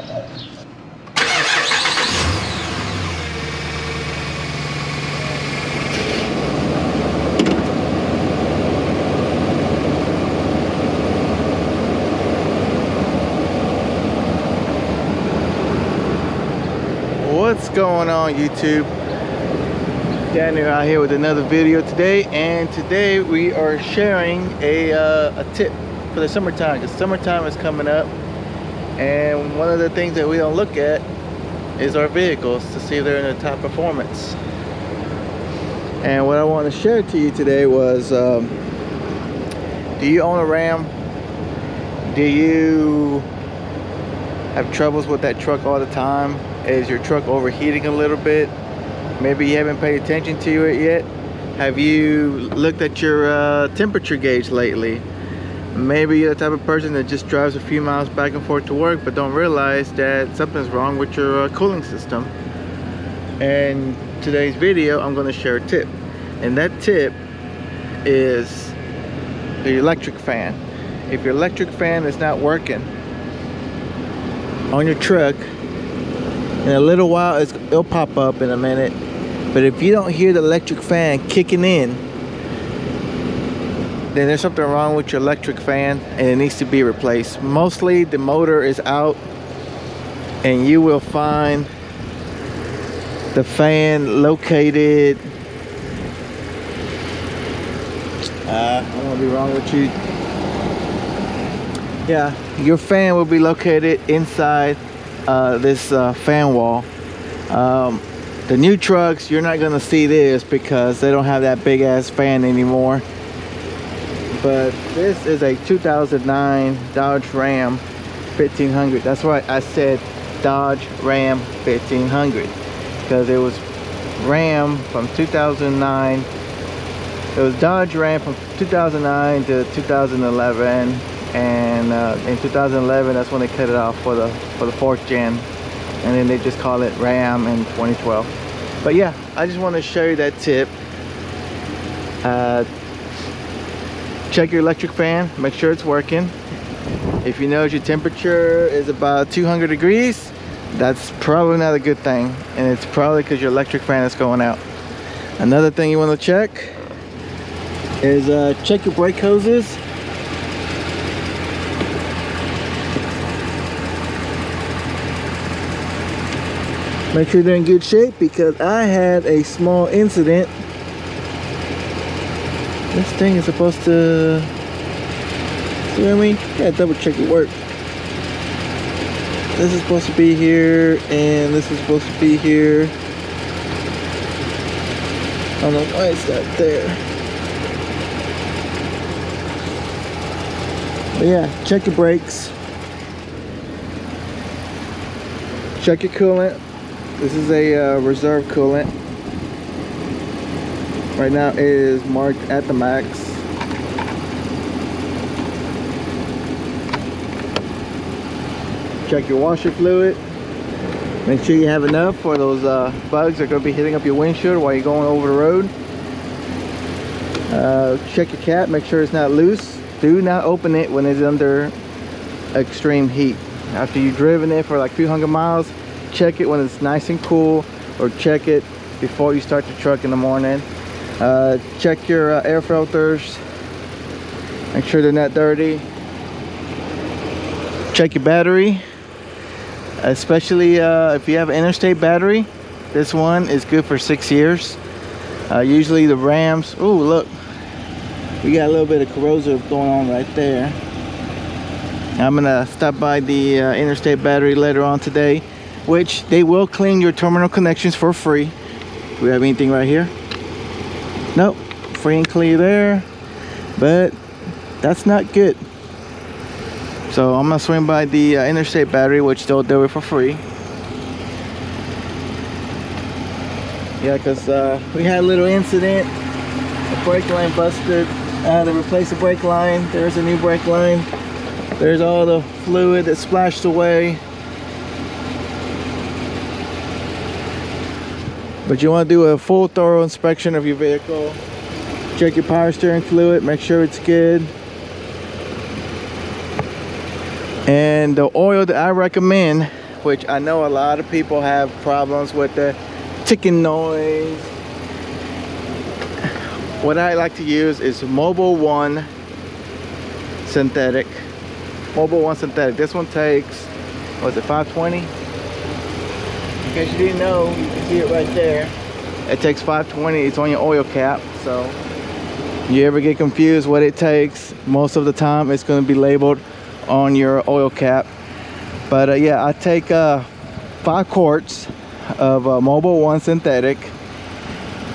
What's going on, YouTube? Daniel out here with another video today, and today we are sharing a tip for the summertime, because summertime is coming up, and one of the things that we don't look at is our vehicles to see if they're in the top performance. And what I want to share to you today was, do you own a Ram? Do you have troubles with that truck all the time? Is your truck overheating a little bit? Maybe you haven't paid attention to it yet. Have you looked at your temperature gauge lately? Maybe you're the type of person that just drives a few miles back and forth to work but don't realize that something's wrong with your cooling system. And today's video, I'm going to share a tip, and that tip is the electric fan. If your electric fan is not working on your truck, in a little while it'll pop up in a minute, but if you don't hear the electric fan kicking in, then there's something wrong with your electric fan and it needs to be replaced. Mostly the motor is out, and you will find the fan located, I don't want to be wrong with you. Yeah, your fan will be located inside this fan wall. The new trucks, you're not gonna see this because they don't have that big ass fan anymore, but this is a 2009 Dodge Ram 1500. That's why I said Dodge Ram 1500, because it was Ram from 2009. It was Dodge Ram from 2009 to 2011, and in 2011 that's when they cut it off for the 4th gen, and then they just call it Ram in 2012. But yeah, I just want to show you that tip. Check your electric fan, make sure it's working. If you know your temperature is about 200 degrees, that's probably not a good thing, and it's probably because your electric fan is going out. Another thing you want to check is check your brake hoses. Make sure they're in good shape, because I had a small incident. This thing is supposed to, see what I mean? Gotta double check it work. This is supposed to be here, and this is supposed to be here. I don't know why it's not there. But yeah, check your brakes. Check your coolant. This is a reserve coolant. Right now it is marked at the max. Check your washer fluid. Make sure you have enough, or those bugs are going to be hitting up your windshield while you're going over the road. Check your cap, make sure it's not loose. Do not open it when it's under extreme heat. After you've driven it for like a few hundred miles, check it when it's nice and cool, or check it before you start the truck in the morning. Check your air filters, make sure they're not dirty. Check your battery, especially if you have an interstate battery. This one is good for 6 years. Usually the Rams, oh look, we got a little bit of corrosive going on right there. I'm gonna stop by the interstate battery later on today, which they will clean your terminal connections for free. Do we have anything right here? Nope, free and clear there, but that's not good. So I'm gonna swing by the interstate battery, which they'll do it for free. Yeah, because we had a little incident. The brake line busted. I had to replace the brake line. There's a new brake line. There's all the fluid that splashed away. But you want to do a full thorough inspection of your vehicle. Check your power steering fluid, make sure it's good. And the oil that I recommend which I know a lot of people have problems with the ticking noise. What I like to use is Mobil 1 synthetic. Mobil 1 synthetic. This one takes, what was it, 520? In case you didn't know, you can see it right there. It takes 520. It's on your oil cap. So you ever get confused what it takes, most of the time it's going to be labeled on your oil cap. But yeah, I take 5 quarts of Mobil 1 synthetic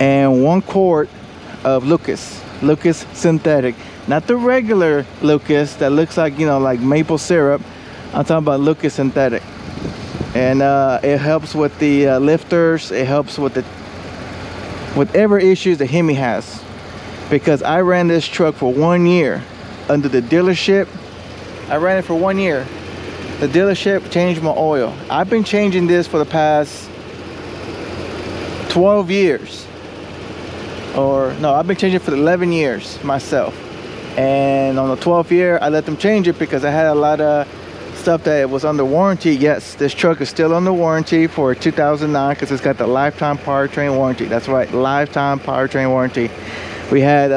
and 1 quart of Lucas synthetic, not the regular Lucas that looks like, you know, like maple syrup. I'm talking about Lucas synthetic. And it helps with the lifters. It helps with the whatever issues the Hemi has, because I ran this truck for 1 year under the dealership. I ran it for 1 year. The dealership changed my oil. I've been changing this for the past 12 years. Or no, I've been changing for 11 years myself. And on the 12th year, I let them change it because I had a lot of stuff that was under warranty. Yes, this truck is still under warranty for 2009 because it's got the lifetime powertrain warranty. That's right, lifetime powertrain warranty. We had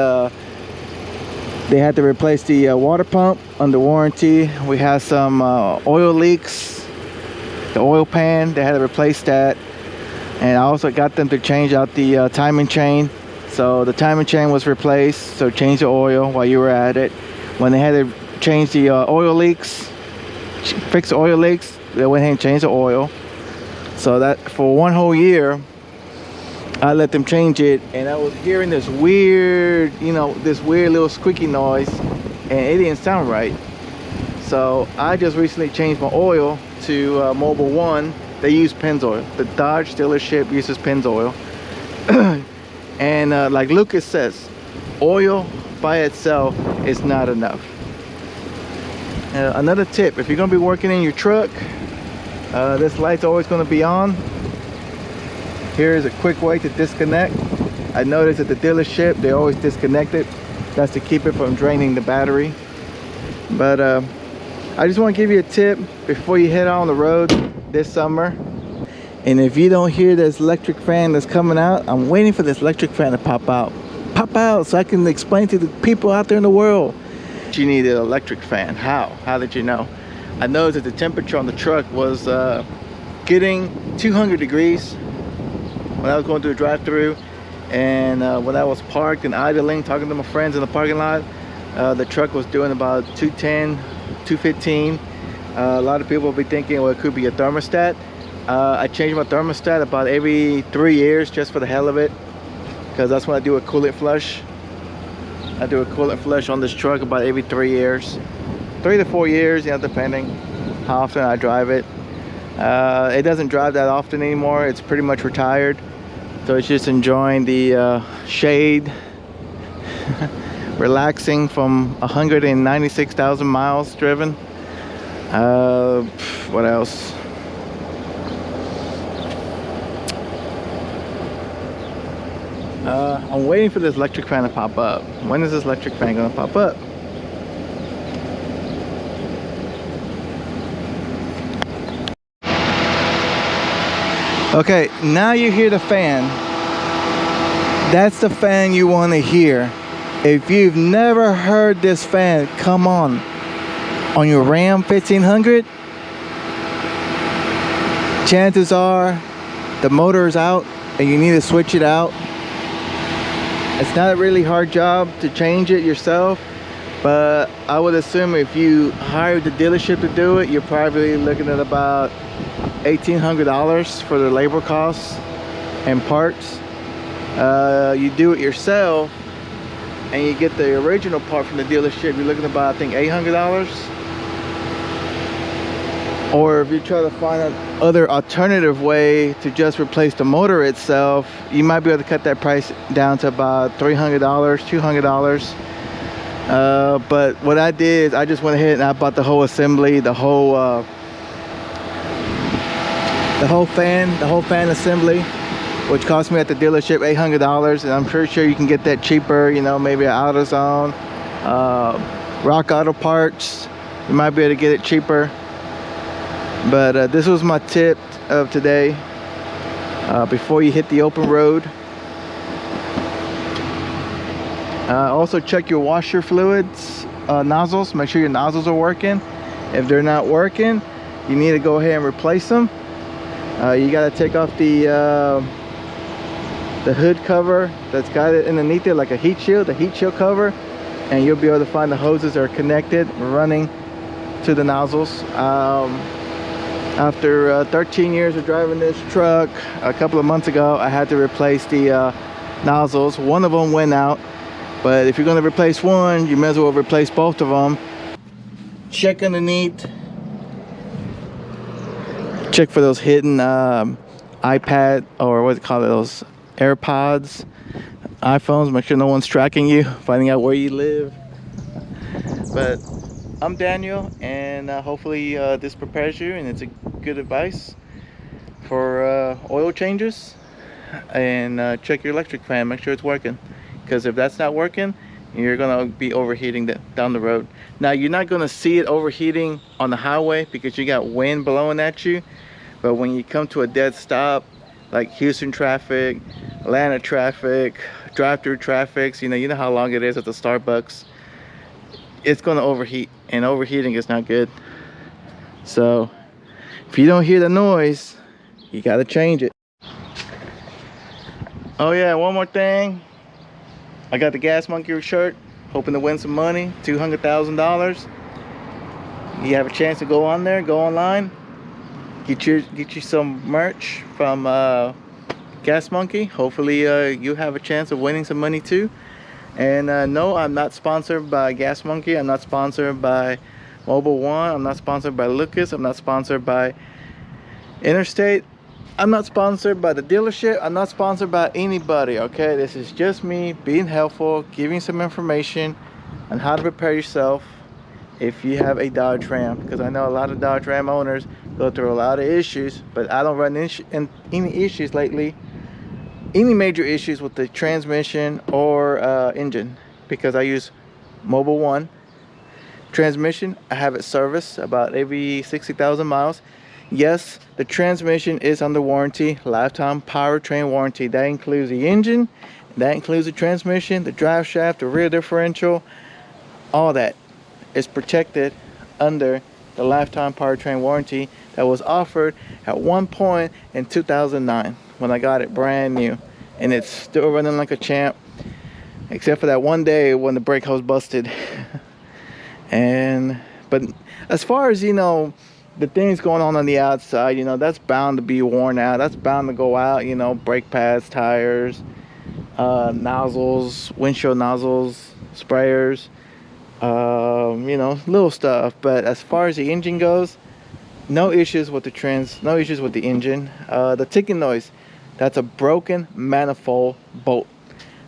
they had to replace the water pump under warranty. We had some oil leaks, the oil pan, they had to replace that. And I also got them to change out the timing chain. So the timing chain was replaced, so change the oil while you were at it. When they had to change the oil leaks, fix the oil leaks, they went ahead and changed the oil. So that for 1 whole year, I let them change it, and I was hearing this weird, you know, this weird little squeaky noise, and it didn't sound right. So I just recently changed my oil to Mobil 1. They use Pennzoil. The Dodge dealership uses Pennzoil. And like Lucas says, oil by itself is not enough. Another tip, if you're going to be working in your truck, this light's always going to be on. Here's a quick way to disconnect. I noticed at the dealership they always disconnect it. That's to keep it from draining the battery. But I just want to give you a tip before you head on the road this summer. And if you don't hear this electric fan that's coming out, I'm waiting for this electric fan to pop out. Pop out so I can explain to the people out there in the world. You need an electric fan. How did you know? I noticed that the temperature on the truck was getting 200 degrees when I was going through a drive-through. And when I was parked and idling, talking to my friends in the parking lot, the truck was doing about 210, 215. A lot of people will be thinking, well, it could be a thermostat. I change my thermostat about every 3 years just for the hell of it, because that's when I do a coolant flush. I do a coolant flush on this truck about every 3 years, 3 to 4 years, you know, depending how often I drive it. It doesn't drive that often anymore. It's pretty much retired, so it's just enjoying the shade, relaxing from 196,000 miles driven. What else? I'm waiting for this electric fan to pop up. When is this electric fan gonna pop up? Okay, now you hear the fan. That's the fan you want to hear. If you've never heard this fan, come on your Ram 1500, chances are the motor is out and you need to switch it out. It's not a really hard job to change it yourself, but I would assume if you hired the dealership to do it, you're probably looking at about $1,800 for the labor costs and parts. You do it yourself and you get the original part from the dealership, you're looking at about, I think, $800. Or if you try to find another alternative way to just replace the motor itself, you might be able to cut that price down to about $300, $200. But what I did is I just went ahead and I bought the whole assembly, the whole fan assembly, which cost me at the dealership $800, and I'm pretty sure you can get that cheaper, you know, maybe at AutoZone, Rock Auto Parts. You might be able to get it cheaper. But this was my tip of today. Before you hit the open road, also check your washer fluids, nozzles. Make sure your nozzles are working. If they're not working, you need to go ahead and replace them. You got to take off the hood cover that's got it underneath it, like a heat shield, the heat shield cover, and you'll be able to find the hoses that are connected running to the nozzles. After 13 years of driving this truck, a couple of months ago I had to replace the nozzles. One of them went out, but if you're going to replace one, you may as well replace both of them. Check underneath, check for those hidden iPad, or what do they call it, those AirPods, iPhones. Make sure no one's tracking you, finding out where you live. But I'm Daniel, and hopefully this prepares you, and it's a good advice for oil changes. And check your electric fan, make sure it's working, because if that's not working, you're gonna be overheating down the road. Now, you're not gonna see it overheating on the highway because you got wind blowing at you, but when you come to a dead stop, like Houston traffic, Atlanta traffic, drive-through traffics, you know how long it is at the Starbucks, it's gonna overheat, and overheating is not good. So if you don't hear the noise, you gotta change it. Oh yeah, one more thing. I got the Gas Monkey shirt, hoping to win some money, $200,000. You have a chance to go on there, go online, get you some merch from Gas Monkey. Hopefully you have a chance of winning some money too. And no, I'm not sponsored by Gas Monkey. I'm not sponsored by Mobile One. I'm not sponsored by Lucas. I'm not sponsored by Interstate. I'm not sponsored by the dealership. I'm not sponsored by anybody, okay? This is just me being helpful, giving some information on how to prepare yourself if you have a Dodge Ram, because I know a lot of Dodge Ram owners go through a lot of issues, but I don't run into any issues lately, any major issues with the transmission or engine, because I use Mobile One. Transmission, I have it serviced about every 60,000 miles. Yes, the transmission is under warranty, lifetime powertrain warranty. That includes the engine, that includes the transmission, the drive shaft, the rear differential, all that is protected under the lifetime powertrain warranty that was offered at one point in 2009 when I got it brand new, and it's still running like a champ, except for that one day when the brake hose busted. But as far as the things going on the outside, that's bound to be worn out, that's bound to go out, brake pads, tires, nozzles, windshield nozzles, sprayers, little stuff. But as far as the engine goes, no issues with no issues with the engine. The ticking noise, that's a broken manifold bolt,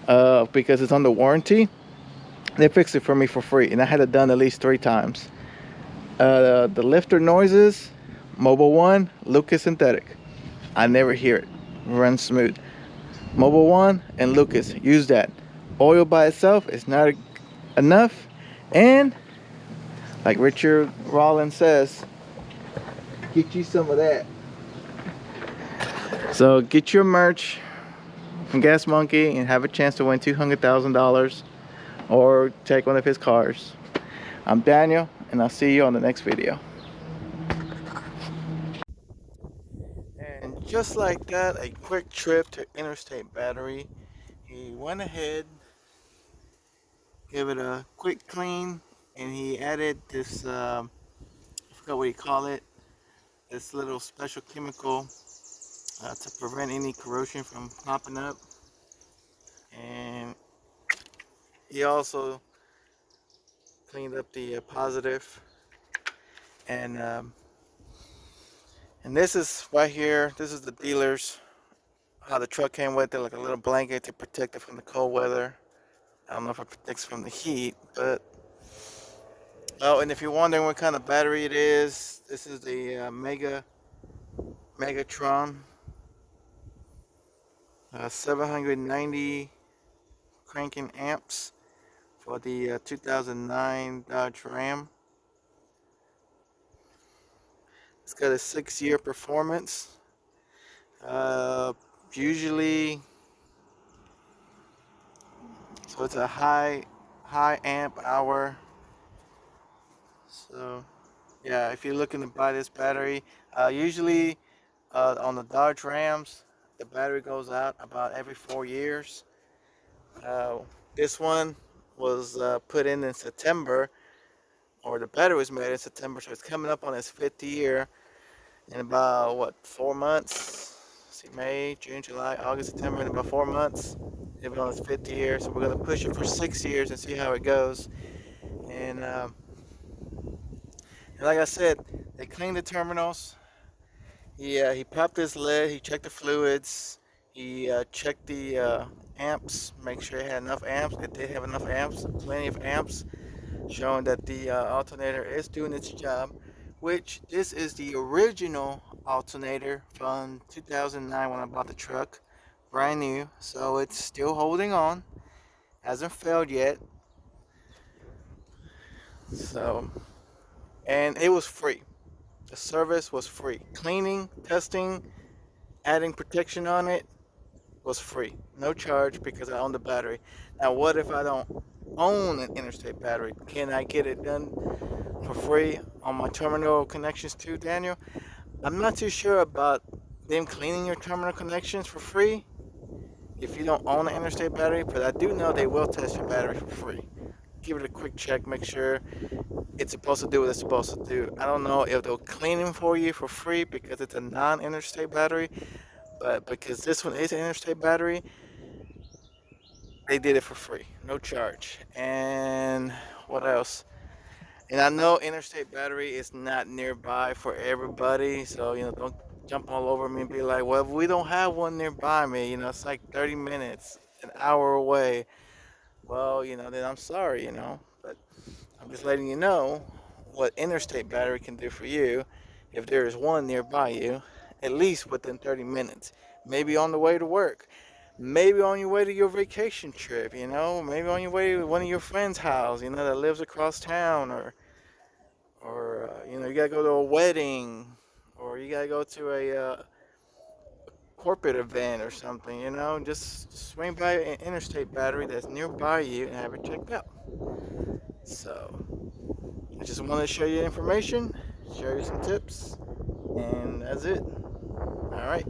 because it's under warranty. They fixed it for me for free, and I had it done at least 3 times. The lifter noises, Mobile One, Lucas synthetic, I never hear it, runs smooth. Mobile One and Lucas, use that. Oil by itself is not enough, and like Richard Rollins says, get you some of that. So get your merch from Gas Monkey and have a chance to win $200,000 or take one of his cars. I'm Daniel, and I'll see you on the next video. And just like that, a quick trip to Interstate Battery. He went ahead, gave it a quick clean, and he added this, I forgot what you call it, this little special chemical to prevent any corrosion from popping up. And he also cleaned up the positive. And this is right here, this is the dealer's, how the truck came with it, like a little blanket to protect it from the cold weather. I don't know if it protects from the heat, but oh, and if you're wondering what kind of battery it is, this is the Megatron 790 cranking amps for the 2009 Dodge Ram. It's got a 6-year performance. Usually, so it's a high amp hour. So yeah, if you're looking to buy this battery, usually on the Dodge Rams, the battery goes out about every 4 years. Uh, this one was put in September, or the battery was made in September, so it's coming up on its 5th year in about what, 4 months? See, May, June, July, August, September, in about 4 months. It'll be on its 5th year, so we're gonna push it for 6 years and see how it goes. And like I said, they cleaned the terminals. He popped his lid. He checked the fluids. He checked the amps, make sure it had enough amps. It did have enough amps, plenty of amps, showing that the alternator is doing its job. Which this is the original alternator from 2009 when I bought the truck, brand new. So it's still holding on, hasn't failed yet. So, and it was free. The service was free. Cleaning, testing, adding protection on it was free. No charge because I own the battery. Now, what if I don't own an interstate battery? Can I get it done for free on my terminal connections too, Daniel? I'm not too sure about them cleaning your terminal connections for free if you don't own an interstate battery, but I do know they will test your battery for free. Give it a quick check, make sure it's supposed to do what it's supposed to do. I don't know if they'll clean them for you for free because it's a non-interstate battery, but because this one is an interstate battery, they did it for free, no charge. And what else? And I know interstate battery is not nearby for everybody, so don't jump all over me and be like, well, we don't have one nearby me. It's like 30 minutes, an hour away. Well, then I'm sorry, but I'm just letting you know what interstate battery can do for you if there is one nearby you, at least within 30 minutes. Maybe on the way to work. Maybe on your way to your vacation trip, maybe on your way to one of your friends' house, that lives across town, or you gotta go to a wedding, or you gotta go to a corporate event or something, just swing by an interstate battery that's nearby you and have it checked out. So I just wanted to show you information, share you some tips, and that's it. All right.